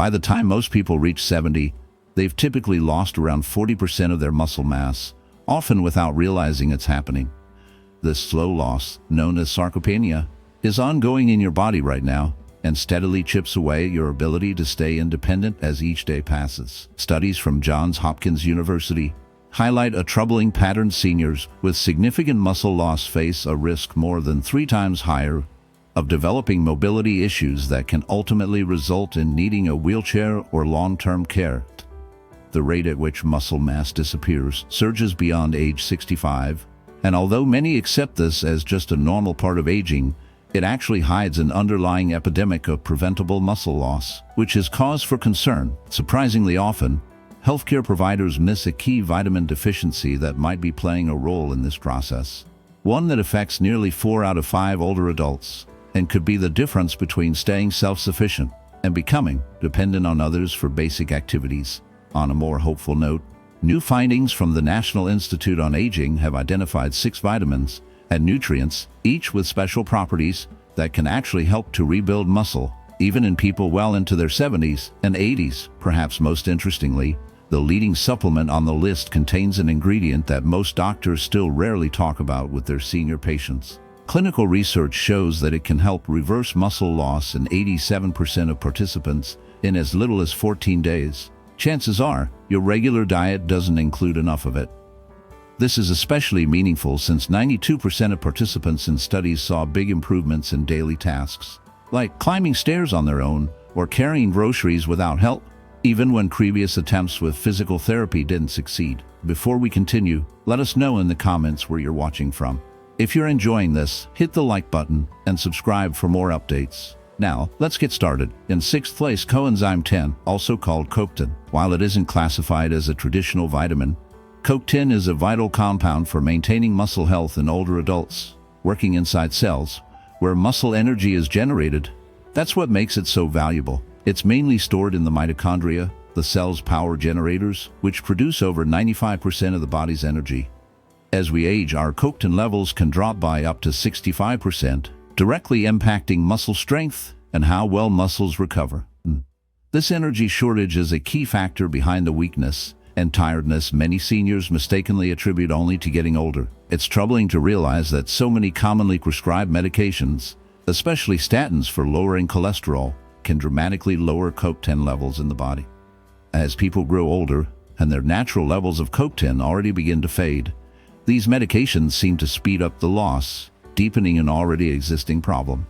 By the time most people reach 70, they've typically lost around 40% of their muscle mass, often without realizing it's happening. This slow loss, known as sarcopenia, is ongoing in your body right now and steadily chips away at your ability to stay independent as each day passes. Studies from Johns Hopkins University highlight a troubling pattern. Seniors with significant muscle loss face a risk more than 3 times higher of developing mobility issues that can ultimately result in needing a wheelchair or long-term care. The rate at which muscle mass disappears surges beyond age 65, and although many accept this as just a normal part of aging, it actually hides an underlying epidemic of preventable muscle loss, which is cause for concern. Surprisingly often, healthcare providers miss a key vitamin deficiency that might be playing a role in this process, one that affects nearly 4 out of 5 older adults, and could be the difference between staying self-sufficient and becoming dependent on others for basic activities. On a more hopeful note, new findings from the National Institute on Aging have identified 6 vitamins and nutrients, each with special properties that can actually help to rebuild muscle, even in people well into their 70s and 80s. Perhaps most interestingly, the leading supplement on the list contains an ingredient that most doctors still rarely talk about with their senior patients. Clinical research shows that it can help reverse muscle loss in 87% of participants in as little as 14 days. Chances are, your regular diet doesn't include enough of it. This is especially meaningful since 92% of participants in studies saw big improvements in daily tasks, like climbing stairs on their own or carrying groceries without help, even when previous attempts with physical therapy didn't succeed. Before we continue, let us know in the comments where you're watching from. If you're enjoying this, hit the like button and subscribe for more updates. Now, let's get started. In 6th place, coenzyme 10, also called CoQ10. While it isn't classified as a traditional vitamin, CoQ10 is a vital compound for maintaining muscle health in older adults, working inside cells, where muscle energy is generated. That's what makes it so valuable. It's mainly stored in the mitochondria, the cell's power generators, which produce over 95% of the body's energy. As we age, our CoQ10 levels can drop by up to 65%, directly impacting muscle strength and how well muscles recover. This energy shortage is a key factor behind the weakness and tiredness many seniors mistakenly attribute only to getting older. It's troubling to realize that so many commonly prescribed medications, especially statins for lowering cholesterol, can dramatically lower CoQ10 levels in the body. As people grow older and their natural levels of CoQ10 already begin to fade, these medications seem to speed up the loss, deepening an already existing problem.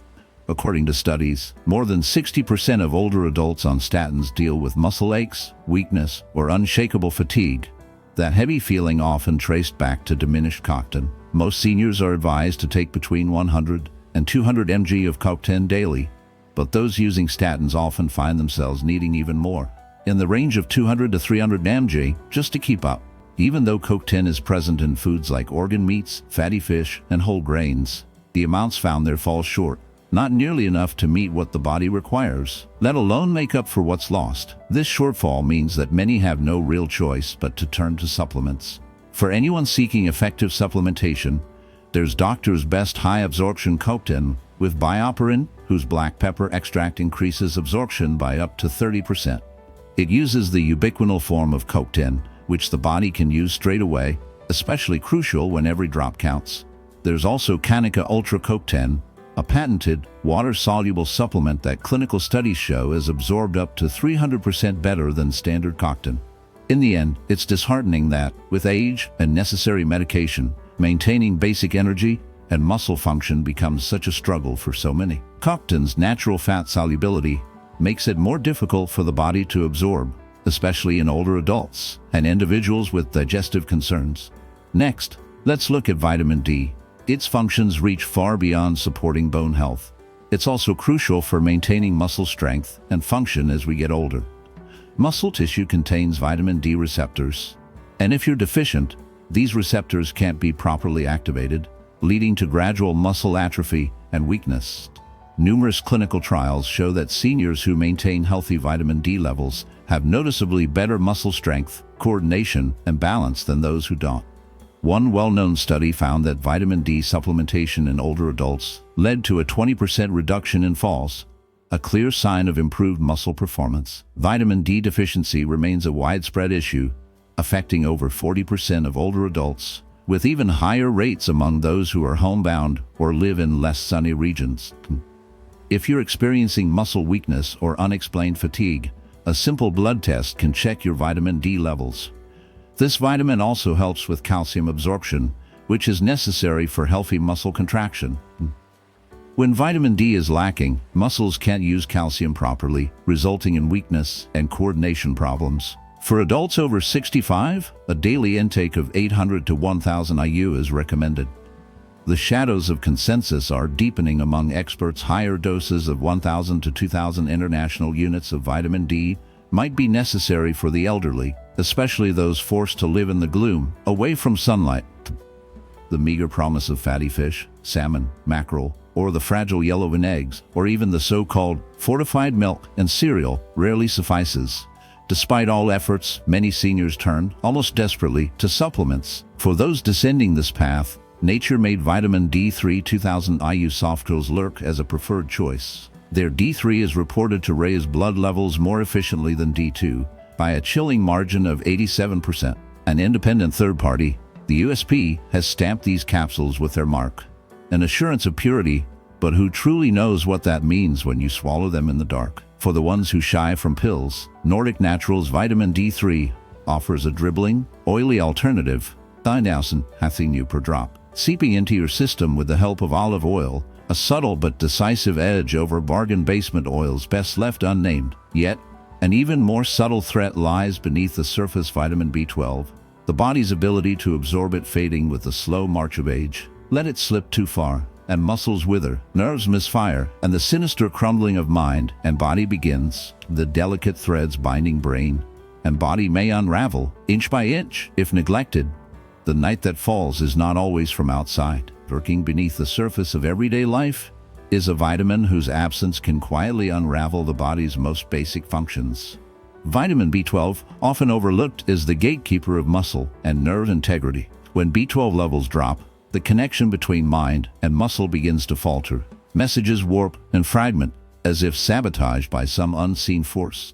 According to studies, more than 60% of older adults on statins deal with muscle aches, weakness, or unshakable fatigue, that heavy feeling often traced back to diminished CoQ10. Most seniors are advised to take between 100 and 200 mg of CoQ10 daily, but those using statins often find themselves needing even more, in the range of 200 to 300 mg, just to keep up. Even though CoQ10 is present in foods like organ meats, fatty fish, and whole grains, the amounts found there fall short, not nearly enough to meet what the body requires, let alone make up for what's lost. This shortfall means that many have no real choice but to turn to supplements. For anyone seeking effective supplementation, there's Doctor's Best High Absorption CoQ10 with BioPerine, whose black pepper extract increases absorption by up to 30%. It uses the ubiquinol form of CoQ10, which the body can use straight away, especially crucial when every drop counts. There's also Kanika Ultra CoQ10, a patented, water-soluble supplement that clinical studies show is absorbed up to 300% better than standard CoQ10. In the end, it's disheartening that, with age and necessary medication, maintaining basic energy and muscle function becomes such a struggle for so many. CoQ10's natural fat solubility makes it more difficult for the body to absorb, especially in older adults and individuals with digestive concerns. Next, let's look at vitamin D. Its functions reach far beyond supporting bone health. It's also crucial for maintaining muscle strength and function as we get older. Muscle tissue contains vitamin D receptors, and if you're deficient, these receptors can't be properly activated, leading to gradual muscle atrophy and weakness. Numerous clinical trials show that seniors who maintain healthy vitamin D levels have noticeably better muscle strength, coordination, and balance than those who don't. One well-known study found that vitamin D supplementation in older adults led to a 20% reduction in falls, a clear sign of improved muscle performance. Vitamin D deficiency remains a widespread issue, affecting over 40% of older adults, with even higher rates among those who are homebound or live in less sunny regions. If you're experiencing muscle weakness or unexplained fatigue, a simple blood test can check your vitamin D levels. This vitamin also helps with calcium absorption, which is necessary for healthy muscle contraction. When vitamin D is lacking, muscles can't use calcium properly, resulting in weakness and coordination problems. For adults over 65, a daily intake of 800 to 1000 IU is recommended. The shadows of consensus are deepening among experts. Higher doses of 1000 to 2000 international units of vitamin D might be necessary for the elderly, especially those forced to live in the gloom, away from sunlight. The meager promise of fatty fish, salmon, mackerel, or the fragile yellowfin eggs, or even the so-called fortified milk and cereal rarely suffices. Despite all efforts, many seniors turn, almost desperately, to supplements. For those descending this path, nature-made vitamin D3 2000 IU soft gels lurk as a preferred choice. Their D3 is reported to raise blood levels more efficiently than D2 by a chilling margin of 87%. An independent third party, the USP, has stamped these capsules with their mark, an assurance of purity, but who truly knows what that means when you swallow them in the dark? For the ones who shy from pills, Nordic Naturals Vitamin D3 offers a dribbling, oily alternative, Thynosin Hathinu per drop, seeping into your system with the help of olive oil, a subtle but decisive edge over bargain basement oils best left unnamed. Yet, an even more subtle threat lies beneath the surface: vitamin B12, the body's ability to absorb it fading with the slow march of age. Let it slip too far, and muscles wither, nerves misfire, and the sinister crumbling of mind and body begins. The delicate threads binding brain and body may unravel, inch by inch, if neglected. The night that falls is not always from outside. Lurking beneath the surface of everyday life is a vitamin whose absence can quietly unravel the body's most basic functions. Vitamin B12, often overlooked, is the gatekeeper of muscle and nerve integrity. When B12 levels drop, the connection between mind and muscle begins to falter. Messages warp and fragment, as if sabotaged by some unseen force.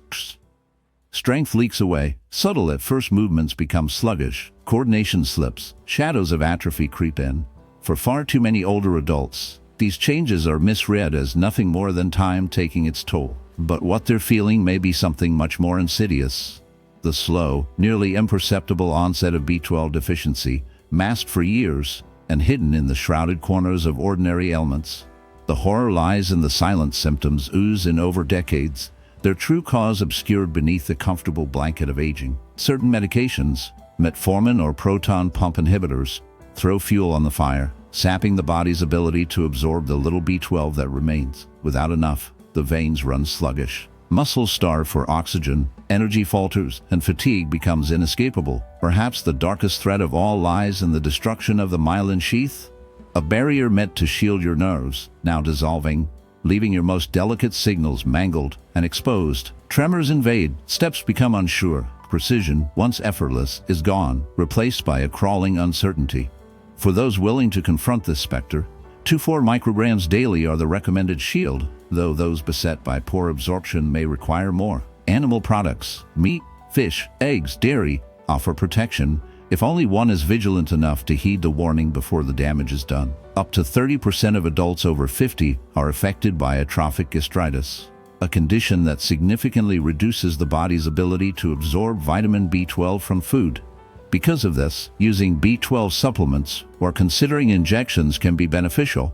Strength leaks away. Subtle at first, movements become sluggish. Coordination slips. Shadows of atrophy creep in. For far too many older adults, these changes are misread as nothing more than time taking its toll. But what they're feeling may be something much more insidious. The slow, nearly imperceptible onset of B12 deficiency, masked for years and hidden in the shrouded corners of ordinary ailments. The horror lies in the silent symptoms ooze in over decades, their true cause obscured beneath the comfortable blanket of aging. Certain medications, metformin or proton pump inhibitors, throw fuel on the fire, sapping the body's ability to absorb the little B12 that remains. Without enough, the veins run sluggish. Muscles starve for oxygen, energy falters, and fatigue becomes inescapable. Perhaps the darkest threat of all lies in the destruction of the myelin sheath, a barrier meant to shield your nerves, now dissolving, leaving your most delicate signals mangled and exposed. Tremors invade, steps become unsure. Precision, once effortless, is gone, replaced by a crawling uncertainty. For those willing to confront this specter, 2-4 micrograms daily are the recommended shield, though those beset by poor absorption may require more. Animal products, meat, fish, eggs, dairy, offer protection, if only one is vigilant enough to heed the warning before the damage is done. Up to 30% of adults over 50 are affected by atrophic gastritis, a condition that significantly reduces the body's ability to absorb vitamin B12 from food. Because of this, using B12 supplements or considering injections can be beneficial.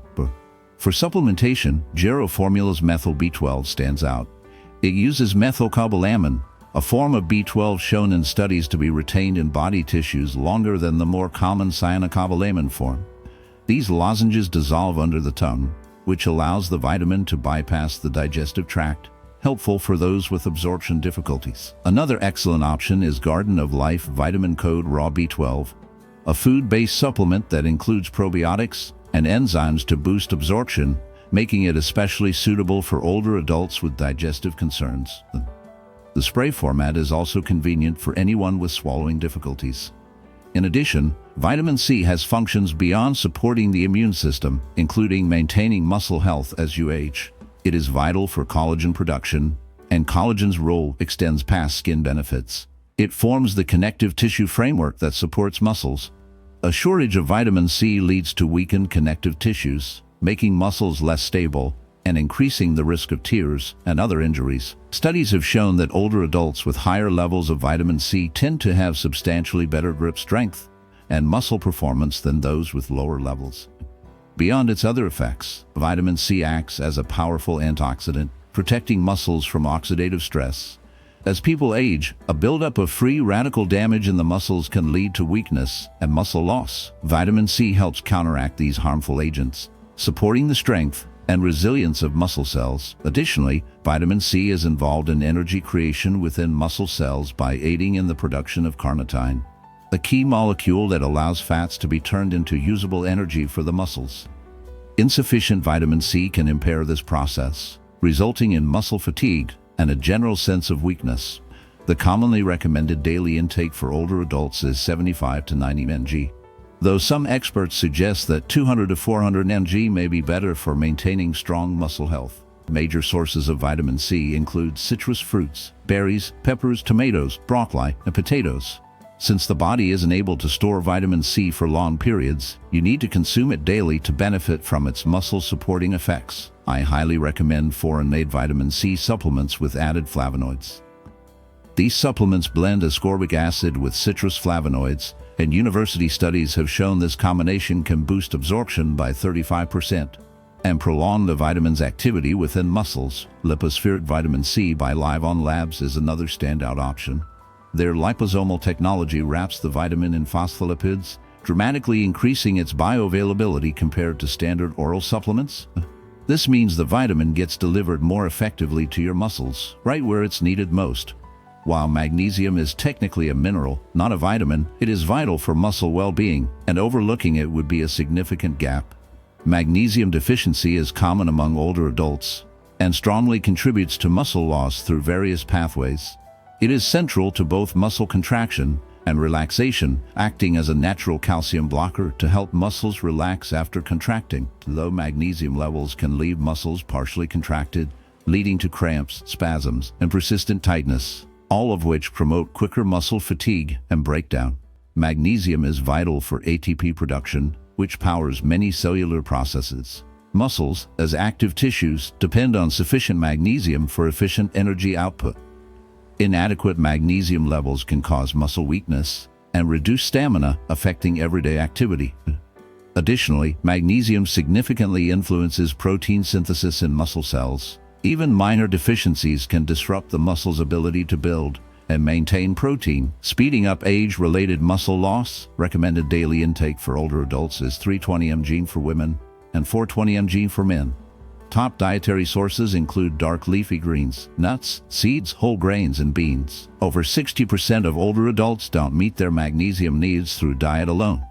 For supplementation, Gero Formula's Methyl B12 stands out. It uses methylcobalamin, a form of B12 shown in studies to be retained in body tissues longer than the more common cyanocobalamin form. These lozenges dissolve under the tongue, which allows the vitamin to bypass the digestive tract, helpful for those with absorption difficulties. Another excellent option is Garden of Life Vitamin Code Raw B12, a food-based supplement that includes probiotics and enzymes to boost absorption, making it especially suitable for older adults with digestive concerns. The spray format is also convenient for anyone with swallowing difficulties. In addition, vitamin C has functions beyond supporting the immune system, including maintaining muscle health as you age. It is vital for collagen production, and collagen's role extends past skin benefits. It forms the connective tissue framework that supports muscles. A shortage of vitamin C leads to weakened connective tissues, making muscles less stable and increasing the risk of tears and other injuries. Studies have shown that older adults with higher levels of vitamin C tend to have substantially better grip strength and muscle performance than those with lower levels. Beyond its other effects, vitamin C acts as a powerful antioxidant, protecting muscles from oxidative stress. As people age, a buildup of free radical damage in the muscles can lead to weakness and muscle loss. Vitamin C helps counteract these harmful agents, supporting the strength and resilience of muscle cells. Additionally, vitamin C is involved in energy creation within muscle cells by aiding in the production of carnitine, a key molecule that allows fats to be turned into usable energy for the muscles. Insufficient vitamin C can impair this process, resulting in muscle fatigue and a general sense of weakness. The commonly recommended daily intake for older adults is 75 to 90 mg, though some experts suggest that 200 to 400 mg may be better for maintaining strong muscle health. Major sources of vitamin C include citrus fruits, berries, peppers, tomatoes, broccoli, and potatoes. Since the body isn't able to store vitamin C for long periods, you need to consume it daily to benefit from its muscle-supporting effects. I highly recommend foreign-made vitamin C supplements with added flavonoids. These supplements blend ascorbic acid with citrus flavonoids, and university studies have shown this combination can boost absorption by 35% and prolong the vitamin's activity within muscles. Lipospheric vitamin C by Livon Labs is another standout option. Their liposomal technology wraps the vitamin in phospholipids, dramatically increasing its bioavailability compared to standard oral supplements. This means the vitamin gets delivered more effectively to your muscles, right where it's needed most. While magnesium is technically a mineral, not a vitamin, it is vital for muscle well-being, and overlooking it would be a significant gap. Magnesium deficiency is common among older adults and strongly contributes to muscle loss through various pathways. It is central to both muscle contraction and relaxation, acting as a natural calcium blocker to help muscles relax after contracting. Low magnesium levels can leave muscles partially contracted, leading to cramps, spasms, and persistent tightness, all of which promote quicker muscle fatigue and breakdown. Magnesium is vital for ATP production, which powers many cellular processes. Muscles, as active tissues, depend on sufficient magnesium for efficient energy output. Inadequate magnesium levels can cause muscle weakness and reduce stamina, affecting everyday activity. Additionally, magnesium significantly influences protein synthesis in muscle cells. Even minor deficiencies can disrupt the muscle's ability to build and maintain protein, speeding up age-related muscle loss. Recommended daily intake for older adults is 320 mg for women and 420 mg for men. Top dietary sources include dark leafy greens, nuts, seeds, whole grains, and beans. Over 60% of older adults don't meet their magnesium needs through diet alone.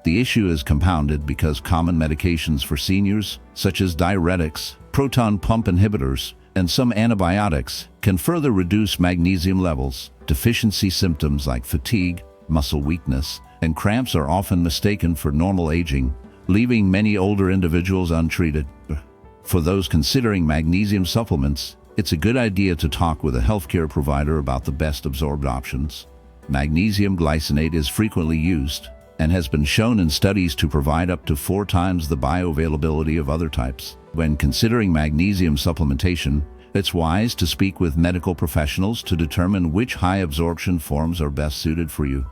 The issue is compounded because common medications for seniors, such as diuretics, proton pump inhibitors, and some antibiotics, can further reduce magnesium levels. Deficiency symptoms like fatigue, muscle weakness, and cramps are often mistaken for normal aging, leaving many older individuals untreated. For those considering magnesium supplements, it's a good idea to talk with a healthcare provider about the best absorbed options. Magnesium glycinate is frequently used and has been shown in studies to provide up to 4 times the bioavailability of other types. When considering magnesium supplementation, it's wise to speak with medical professionals to determine which high absorption forms are best suited for you.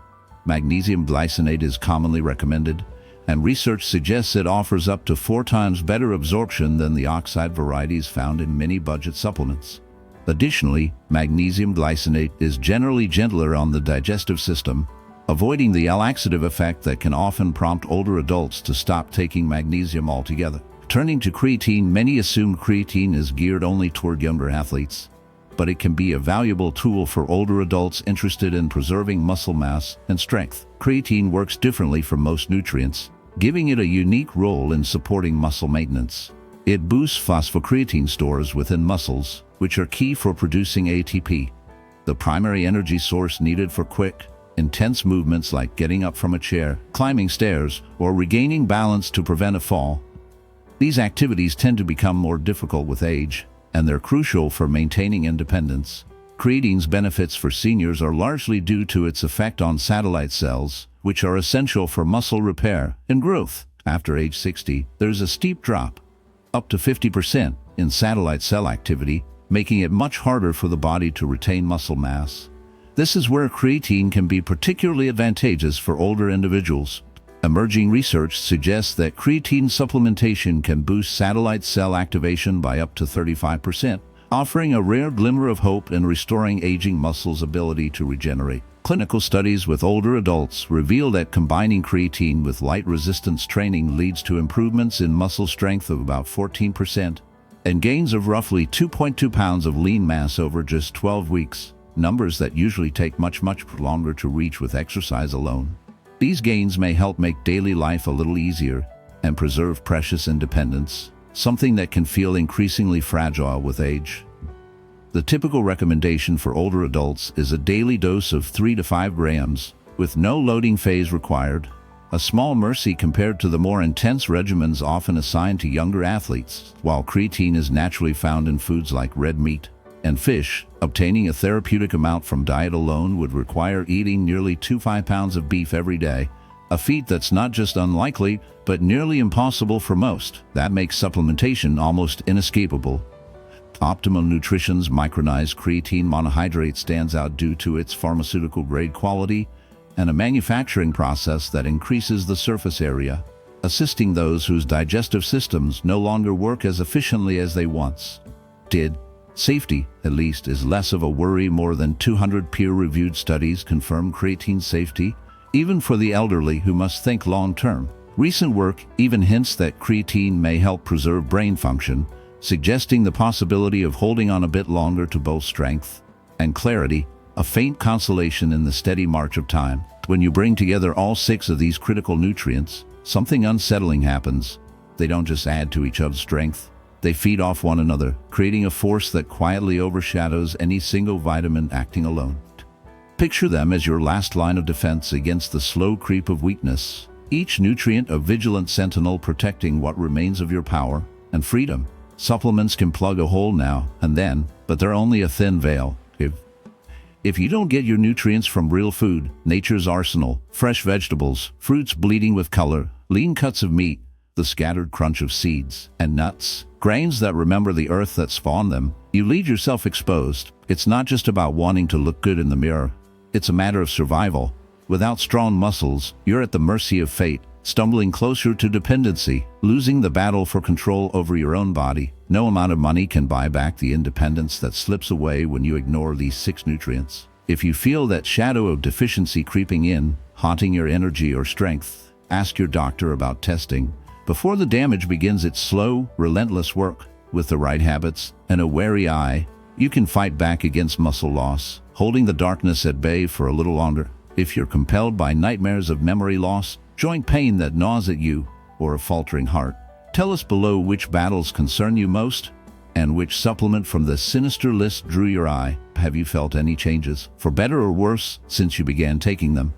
Magnesium glycinate is commonly recommended, and research suggests it offers up to 4 times better absorption than the oxide varieties found in many budget supplements. Additionally, magnesium glycinate is generally gentler on the digestive system, avoiding the laxative effect that can often prompt older adults to stop taking magnesium altogether. Turning to creatine, many assume creatine is geared only toward younger athletes, but it can be a valuable tool for older adults interested in preserving muscle mass and strength. Creatine works differently from most nutrients, giving it a unique role in supporting muscle maintenance. It boosts phosphocreatine stores within muscles, which are key for producing ATP, the primary energy source needed for quick, intense movements like getting up from a chair, climbing stairs, or regaining balance to prevent a fall. These activities tend to become more difficult with age, and they're crucial for maintaining independence. Creatine's benefits for seniors are largely due to its effect on satellite cells, which are essential for muscle repair and growth. After age 60, there's a steep drop, up to 50%, in satellite cell activity, making it much harder for the body to retain muscle mass. This is where creatine can be particularly advantageous for older individuals. Emerging research suggests that creatine supplementation can boost satellite cell activation by up to 35%, offering a rare glimmer of hope in restoring aging muscles' ability to regenerate. Clinical studies with older adults reveal that combining creatine with light resistance training leads to improvements in muscle strength of about 14% and gains of roughly 2.2 pounds of lean mass over just 12 weeks, numbers that usually take much longer to reach with exercise alone. These gains may help make daily life a little easier and preserve precious independence, something that can feel increasingly fragile with age. The typical recommendation for older adults is a daily dose of 3 to 5 grams, with no loading phase required, a small mercy compared to the more intense regimens often assigned to younger athletes. While creatine is naturally found in foods like red meat and fish, obtaining a therapeutic amount from diet alone would require eating nearly 2 pounds of beef every day, a feat that's not just unlikely, but nearly impossible for most. That makes supplementation almost inescapable. Optimum Nutrition's micronized creatine monohydrate stands out due to its pharmaceutical-grade quality and a manufacturing process that increases the surface area, assisting those whose digestive systems no longer work as efficiently as they once did. Safety, at least, is less of a worry. More than 200 peer-reviewed studies confirm creatine safety, even for the elderly who must think long-term. Recent work even hints that creatine may help preserve brain function, suggesting the possibility of holding on a bit longer to both strength and clarity, a faint consolation in the steady march of time. When you bring together all 6 of these critical nutrients, something unsettling happens. They don't just add to each other's strength, they feed off one another, creating a force that quietly overshadows any single vitamin acting alone. Picture them as your last line of defense against the slow creep of weakness, each nutrient a vigilant sentinel protecting what remains of your power and freedom. Supplements can plug a hole now and then, but they're only a thin veil. If you don't get your nutrients from real food, nature's arsenal, fresh vegetables, fruits bleeding with color, lean cuts of meat, the scattered crunch of seeds and nuts, grains that remember the earth that spawned them, you leave yourself exposed. It's not just about wanting to look good in the mirror. It's a matter of survival. Without strong muscles, you're at the mercy of fate, stumbling closer to dependency, losing the battle for control over your own body. No amount of money can buy back the independence that slips away when you ignore these 6 nutrients. If you feel that shadow of deficiency creeping in, haunting your energy or strength, ask your doctor about testing before the damage begins its slow, relentless work. With the right habits and a wary eye, you can fight back against muscle loss, holding the darkness at bay for a little longer. If you're compelled by nightmares of memory loss, joint pain that gnaws at you, or a faltering heart, tell us below which battles concern you most and which supplement from the sinister list drew your eye. Have you felt any changes, for better or worse, since you began taking them?